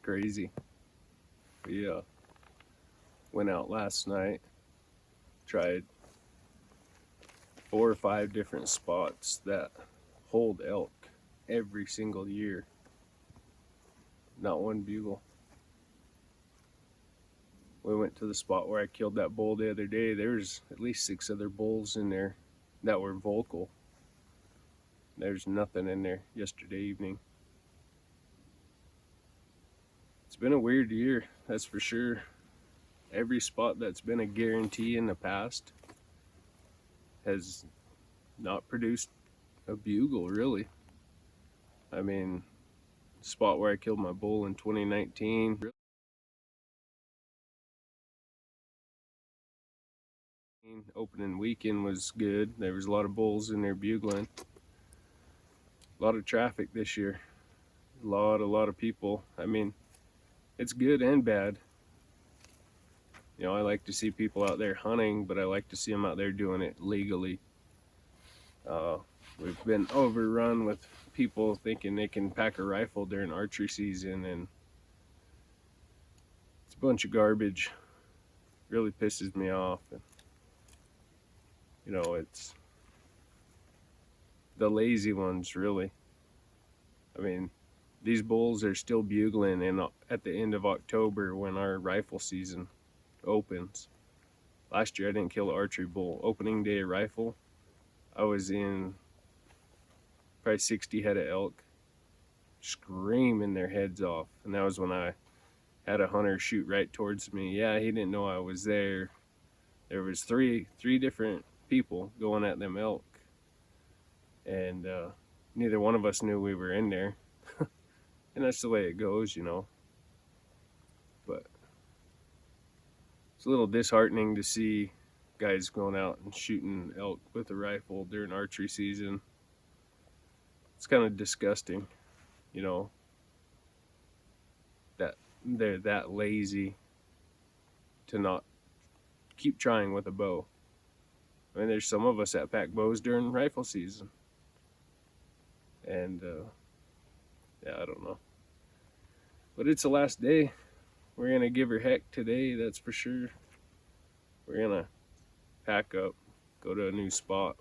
crazy. We went out last night, tried 4 or 5 different spots that hold elk every single year. Not one bugle. We went to the spot where I killed that bull the other day. There's at least 6 other bulls in there that were vocal. There's nothing in there yesterday evening. It's been a weird year, that's for sure. Every spot that's been a guarantee in the past has not produced a bugle, really. I mean, the spot where I killed my bull in 2019, opening weekend was good. There was a lot of bulls in there bugling. A lot of traffic this year. A lot of people. I mean, it's good and bad. You know, I like to see people out there hunting, but I like to see them out there doing it legally. We've been overrun with people thinking they can pack a rifle during archery season, and it's a bunch of garbage. Really pisses me off. And, you know, it's the lazy ones, really. I mean, these bulls are still bugling at the end of October when our rifle season opens. Last year I didn't kill an archery bull. Opening day of rifle, I was in probably 60 head of elk screaming their heads off, and that was when I had a hunter shoot right towards me. Yeah, he didn't know I was there. There was three different people going at them elk, and neither one of us knew we were in there. And that's the way it goes, you know. But it's a little disheartening to see guys going out and shooting elk with a rifle during archery season. It's kind of disgusting, you know, that they're that lazy to not keep trying with a bow. I mean, there's some of us that pack bows during rifle season. And yeah, I don't know. But it's the last day. We're going to give her heck today, that's for sure. We're going to pack up, go to a new spot.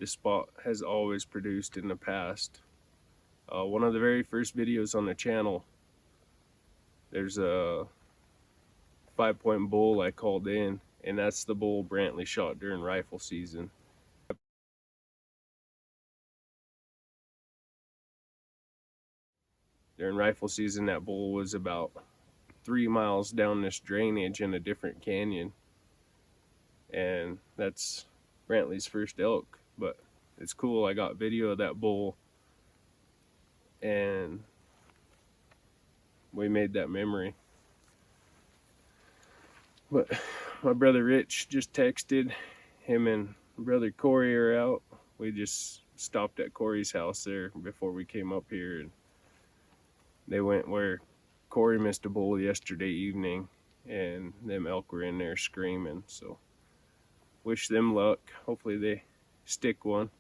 This spot has always produced in the past. One of the very first videos on the channel, there's a 5-point bull I called in, and that's the bull Brantley shot during rifle season. During rifle season, that bull was about 3 miles down this drainage in a different canyon. And that's Brantley's first elk. But it's cool, I got video of that bull, and we made that memory. But my brother Rich just texted. Him and brother Corey are out. We just stopped at Corey's house there before we came up here, and they went where Corey missed a bull yesterday evening, and them elk were in there screaming. So wish them luck. Hopefully they stick one.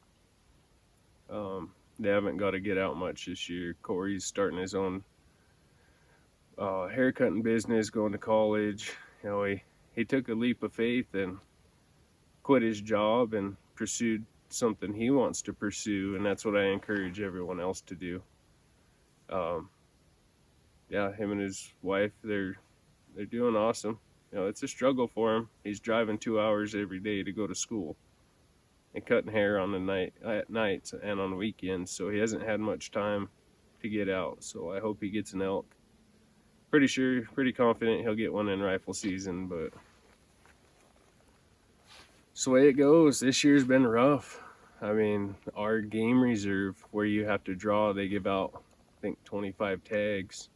They haven't got to get out much this year. Corey's starting his own haircutting business, going to college. You know, he took a leap of faith and quit his job and pursued something he wants to pursue, and that's what I encourage everyone else to do. Yeah, him and his wife, they're doing awesome. You know, it's a struggle for him. He's driving 2 hours every day to go to school and cutting hair on at nights and on weekends, so he hasn't had much time to get out. So I hope he gets an elk. Pretty confident he'll get one in rifle season, but it's the way it goes. This year's been rough. I mean, our game reserve, where you have to draw, they give out, I think, 25 tags.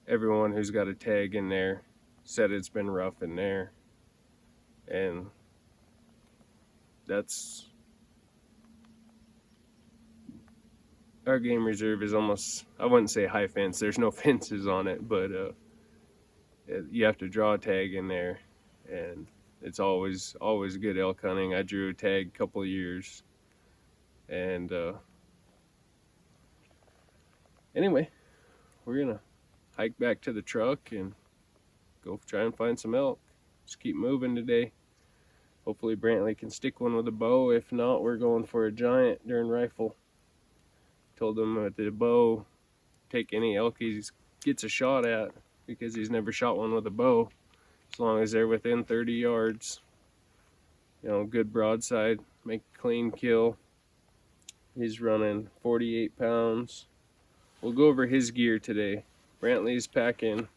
Everyone who's got a tag in there said it's been rough in there. And that's, our game reserve is almost, I wouldn't say high fence, there's no fences on it, but you have to draw a tag in there, and it's always good elk hunting. I drew a tag a couple of years, and anyway, we're gonna hike back to the truck and go try and find some elk. Just keep moving today. Hopefully Brantley can stick one with a bow. If not, we're going for a giant during rifle. Told him that the bow, take any elk he gets a shot at, because he's never shot one with a bow, as long as they're within 30 yards. You know, good broadside, make a clean kill. He's running 48 pounds. We'll go over his gear today. Brantley's packing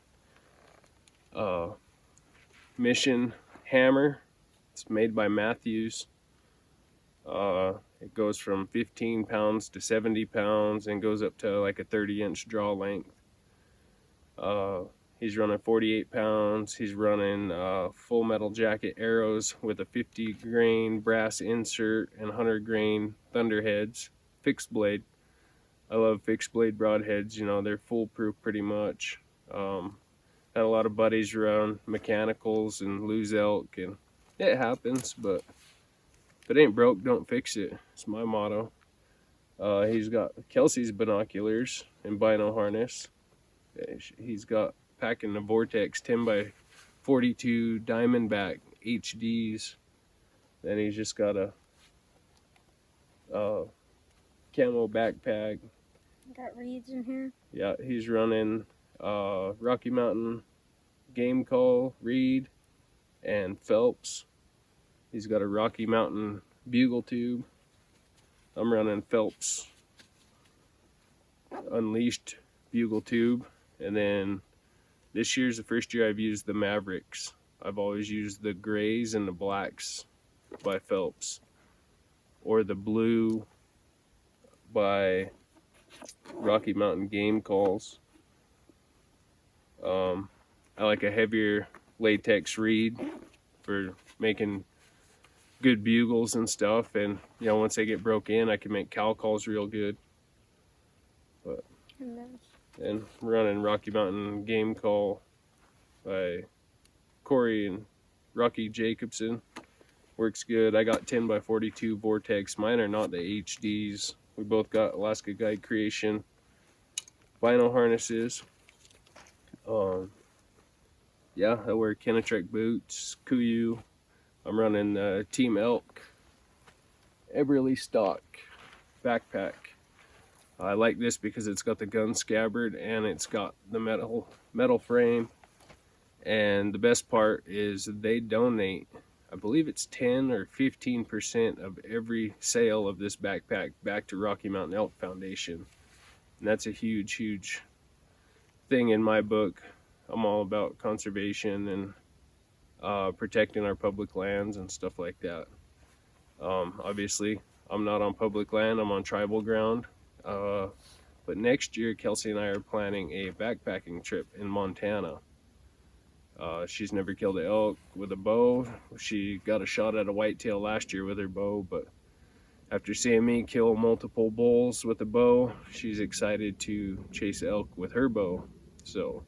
Mission hammer. It's made by Matthews. It goes from 15 pounds to 70 pounds and goes up to like a 30-inch draw length. He's running 48 pounds. He's running full metal jacket arrows with a 50 grain brass insert and 100 grain thunderheads, fixed blade. I love fixed blade broadheads, you know, they're foolproof pretty much. Had a lot of buddies run mechanicals and lose elk, and it happens, but if it ain't broke, don't fix it. It's my motto. He's got Kelsey's binoculars and bino harness. He's got packing the Vortex 10x42 Diamondback HDs. Then he's just got a camo backpack. Got reeds in here. Yeah, he's running Rocky Mountain game call reed and Phelps. He's got a Rocky Mountain bugle tube. I'm running Phelps Unleashed bugle tube. And then this year's the first year I've used the Mavericks. I've always used the grays and the blacks by Phelps, or the blue by Rocky Mountain game calls. I like a heavier latex reed for making good bugles and stuff, and you know, once they get broke in, I can make cow calls real good. But and running Rocky Mountain game call by Corey and Rocky Jacobson, works good. I got 10x42 Vortex. Mine are not the HDs. We both got Alaska Guide Creation vinyl harnesses. Yeah, I wear Kenetrek boots, Kuiu. I'm running Team Elk Eberly stock backpack. I like this because it's got the gun scabbard and it's got the metal frame. And the best part is they donate, I believe it's 10 or 15% of every sale of this backpack back to Rocky Mountain Elk Foundation. And that's a huge, huge thing in my book. I'm all about conservation and protecting our public lands and stuff like that. Obviously, I'm not on public land, I'm on tribal ground. But next year, Kelsey and I are planning a backpacking trip in Montana. She's never killed an elk with a bow. She got a shot at a whitetail last year with her bow, but after seeing me kill multiple bulls with a bow, she's excited to chase elk with her bow. So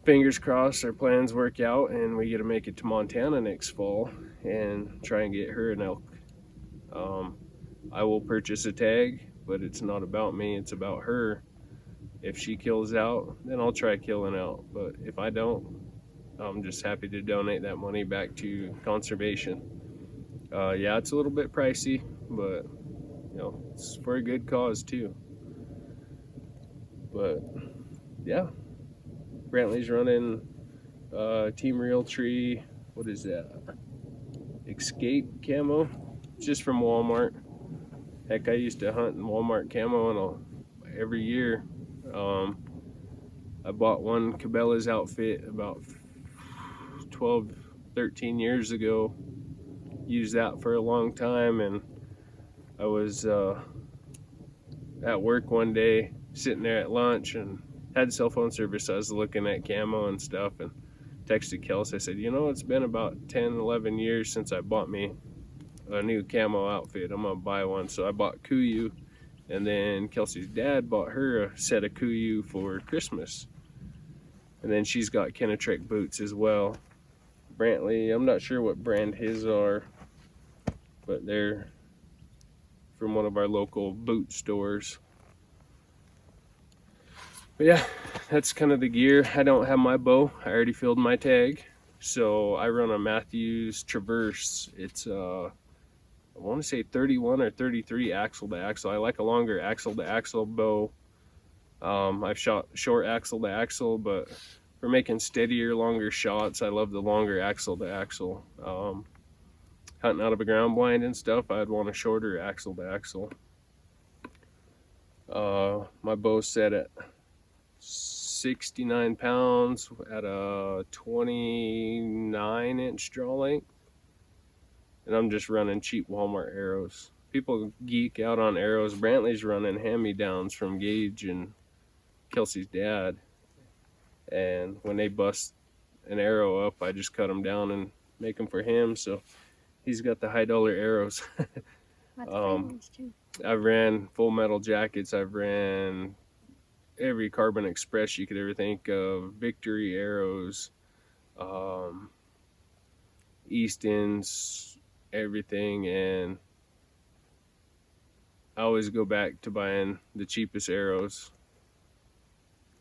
fingers crossed our plans work out and we get to make it to Montana next fall and try and get her an elk. I will purchase a tag, but it's not about me, it's about her. If she kills out, then I'll try killing out, but if I don't, I'm just happy to donate that money back to conservation. Yeah, it's a little bit pricey, but you know, it's for a good cause too. But yeah, Brantley's running Team Realtree, what is that? Escape camo. It's just from Walmart. Heck, I used to hunt in Walmart camo every year. I bought one Cabela's outfit about 12, 13 years ago. Used that for a long time, and I was at work one day, sitting there at lunch, and had cell phone service. I was looking at camo and stuff, and texted Kelsey. I said, you know, it's been about 10, 11 years since I bought me a new camo outfit. I'm gonna buy one. So I bought Kuiu, and then Kelsey's dad bought her a set of Kuiu for Christmas. And then she's got Kenetrek boots as well. Brantley, I'm not sure what brand his are, but they're from one of our local boot stores. But yeah, that's kind of the gear. I don't have my bow. I already filled my tag. So I run a Matthews Traverse. It's I want to say 31 or 33 axle to axle. I like a longer axle to axle bow. I've shot short axle to axle, but for making steadier, longer shots, I love the longer axle to axle. Hunting out of a ground blind and stuff, I'd want a shorter axle to axle. My bow's set at 69 pounds at a 29-inch draw length, and I'm just running cheap Walmart arrows. People geek out on arrows. Brantley's running hand-me-downs from Gage and Kelsey's dad, and when they bust an arrow up, I just cut them down and make them for him. So he's got the high-dollar arrows. I've ran Full Metal Jackets. I've ran every Carbon Express you could ever think of, Victory arrows, Easton's, everything, and I always go back to buying the cheapest arrows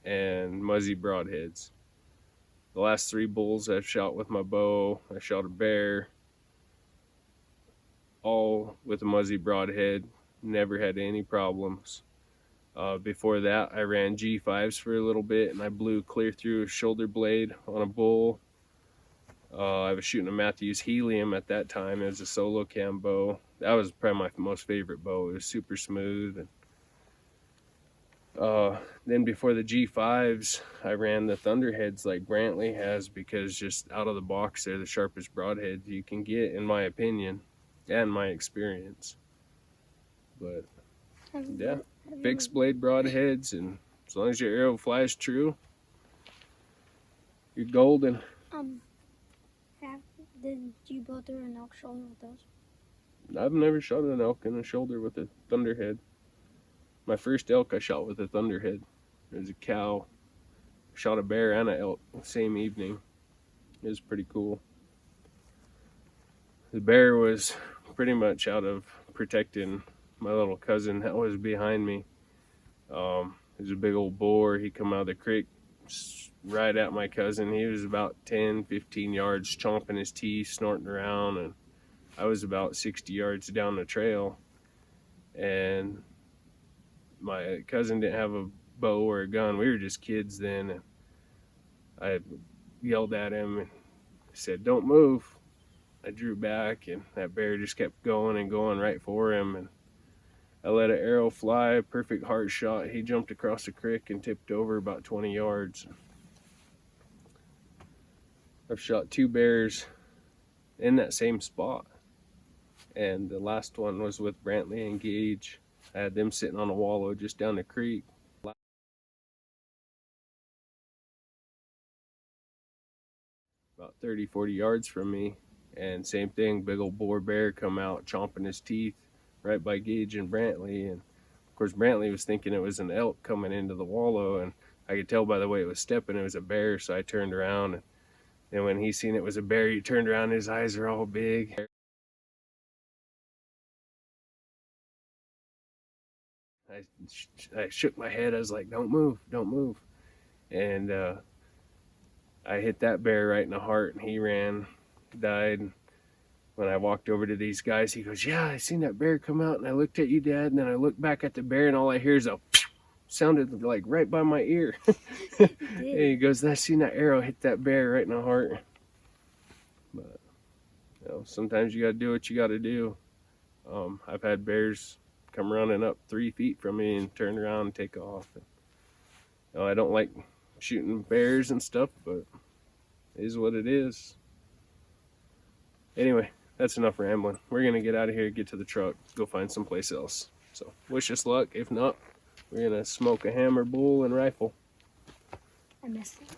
and Muzzy broadheads. The last 3 bulls I've shot with my bow, I shot a bear, all with a Muzzy broadhead, never had any problems. Before that, I ran G5s for a little bit, and I blew clear through a shoulder blade on a bull. I was shooting a Matthews Helium at that time. It was a solo cam bow. That was probably my most favorite bow. It was super smooth. And then before the G5s, I ran the Thunderheads like Brantley has, because just out of the box, they're the sharpest broadheads you can get, in my opinion, and my experience. But yeah, fixed blade broadheads, and as long as your arrow flies true, you're golden. Did you go through an elk shoulder with those? I've never shot an elk in the shoulder with a Thunderhead. My first elk I shot with a Thunderhead. It was a cow. Shot a bear and an elk the same evening. It was pretty cool. The bear was pretty much out of protecting my little cousin that was behind me. It was a big old boar. He come out of the creek right at my cousin. He was about 10-15 yards, chomping his teeth, snorting around, and I was about 60 yards down the trail, and my cousin didn't have a bow or a gun. We were just kids then, and I yelled at him and said, "Don't move." I drew back, and that bear just kept going and going right for him, and I let an arrow fly, perfect heart shot. He jumped across the creek and tipped over about 20 yards. I've shot 2 bears in that same spot, and the last one was with Brantley and Gage. I had them sitting on a wallow just down the creek. About 30-40 yards from me, and same thing, big old boar bear come out chomping his teeth right by Gage and Brantley, and of course Brantley was thinking it was an elk coming into the wallow, and I could tell by the way it was stepping it was a bear, so I turned around, and when he seen it was a bear, he turned around, his eyes are all big. I shook my head. I was like, "Don't move, don't move." And I hit that bear right in the heart, and he ran, died. When I walked over to these guys, he goes, "Yeah, I seen that bear come out, and I looked at you, Dad, and then I looked back at the bear, and all I hear is a sounded like right by my ear." And he goes, "I seen that arrow hit that bear right in the heart." But you know, sometimes you got to do what you got to do. I've had bears come running up 3 feet from me and turn around and take off. You know, I don't like shooting bears and stuff, but it is what it is. Anyway, that's enough rambling. We're gonna get out of here, get to the truck, go find someplace else. So wish us luck. If not, we're gonna smoke a hammer bull and rifle. I missed it.